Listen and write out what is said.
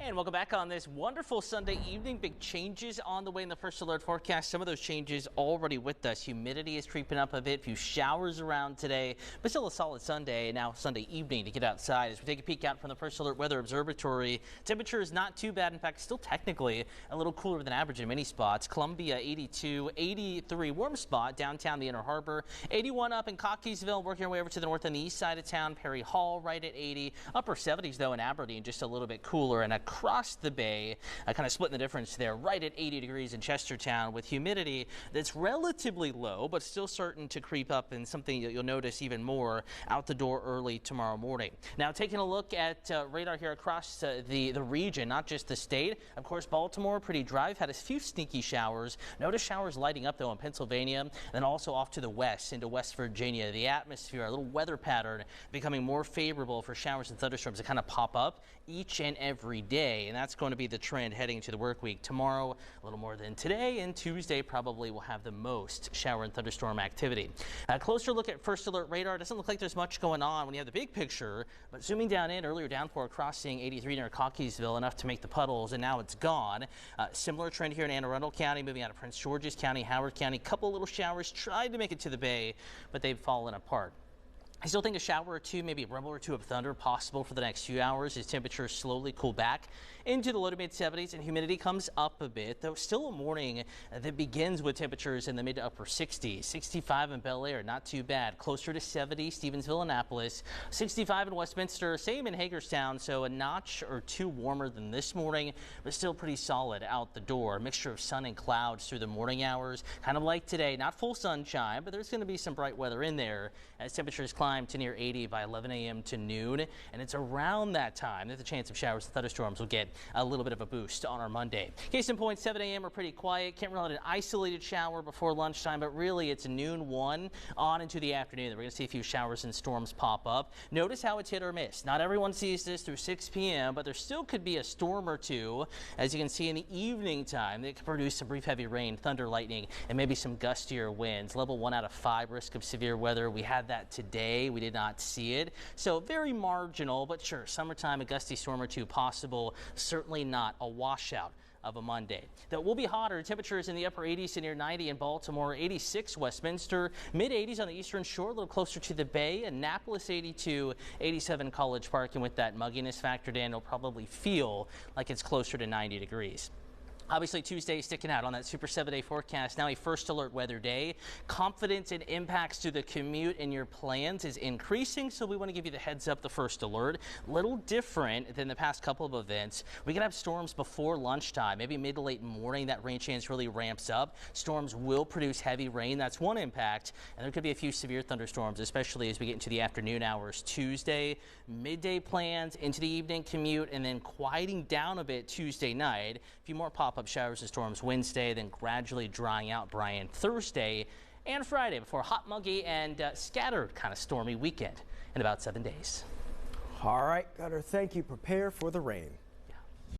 And welcome back on this wonderful Sunday evening. Big changes on the way in the first alert forecast. Some of those changes already with us. Humidity is creeping up a bit. A few showers around today, but still a solid Sunday. Now Sunday evening to get outside. As we take a peek out from the First Alert Weather Observatory, temperature is not too bad. In fact, still technically a little cooler than average in many spots. Columbia 82, 83 warm spot. Downtown the Inner Harbor, 81 up in Cockeysville. Working our way over to the north and the east side of town. Perry Hall right at 80. Upper 70s though in Aberdeen, just a little bit cooler. And across the bay, kind of splitting the difference there, right at 80 degrees in Chestertown with humidity that's relatively low, but still certain to creep up, and something you'll notice even more out the door early tomorrow morning. Now, taking a look at radar here across the region, not just the state. Of course, Baltimore, pretty dry. We've had a few sneaky showers. Notice showers lighting up, though, in Pennsylvania, and then also off to the west into West Virginia. The atmosphere, a little weather pattern becoming more favorable for showers and thunderstorms to kind of pop up each and every day. And that's going to be the trend heading into the work week. Tomorrow, a little more than today, and Tuesday probably will have the most shower and thunderstorm activity. A closer look at First Alert radar. Doesn't look like there's much going on when you have the big picture, but zooming down in, earlier downpour crossing 83 near Cockeysville, enough to make the puddles, and now it's gone. Similar trend here in Anne Arundel County, moving out of Prince George's County, Howard County. Couple little showers tried to make it to the bay, but they've fallen apart. I still think a shower or two, maybe a rumble or two of thunder possible for the next few hours as temperatures slowly cool back into the low to mid 70s and humidity comes up a bit, though still a morning that begins with temperatures in the mid to upper 60s. 65 in Bel Air, not too bad. Closer to 70, Stevensville, Annapolis. 65 in Westminster, same in Hagerstown, so a notch or two warmer than this morning, but still pretty solid out the door. A mixture of sun and clouds through the morning hours, kind of like today. Not full sunshine, but there's going to be some bright weather in there as temperatures climb to near 80 by 11 a.m. to noon, and it's around that time that the chance of showers and thunderstorms will get a little bit of a boost on our Monday. Case in point, 7 a.m. are pretty quiet. Can't rule out an isolated shower before lunchtime, but really it's noon 1 on into the afternoon. We're going to see a few showers and storms pop up. Notice how it's hit or miss. Not everyone sees this through 6 p.m., but there still could be a storm or two, as you can see in the evening time. That could produce some brief heavy rain, thunder, lightning, and maybe some gustier winds. Level 1 out of 5 risk of severe weather. We had that today. We did not see it, so very marginal, but sure, summertime, a gusty storm or two possible. Certainly not a washout of a Monday. That will be hotter. Temperatures in the upper 80s to near 90 in Baltimore, 86 Westminster, mid 80s on the eastern shore, a little closer to the bay. Annapolis 82, 87 College Park, and with that mugginess factored in, it'll probably feel like it's closer to 90 degrees. Obviously, Tuesday sticking out on that Super 7-day forecast. Now a first alert weather day. Confidence in impacts to the commute and your plans is increasing, so we want to give you the heads up, the first alert. Little different than the past couple of events. We can have storms before lunchtime, maybe mid to late morning. That rain chance really ramps up. Storms will produce heavy rain. That's one impact, and there could be a few severe thunderstorms, especially as we get into the afternoon hours Tuesday. Midday plans into the evening commute, and then quieting down a bit Tuesday night. A few more pop-up showers and storms Wednesday, then gradually drying out, Brian, Thursday and Friday before a hot, muggy, and scattered kind of stormy weekend in about 7 days. All right, Gunner, thank you. Prepare for the rain.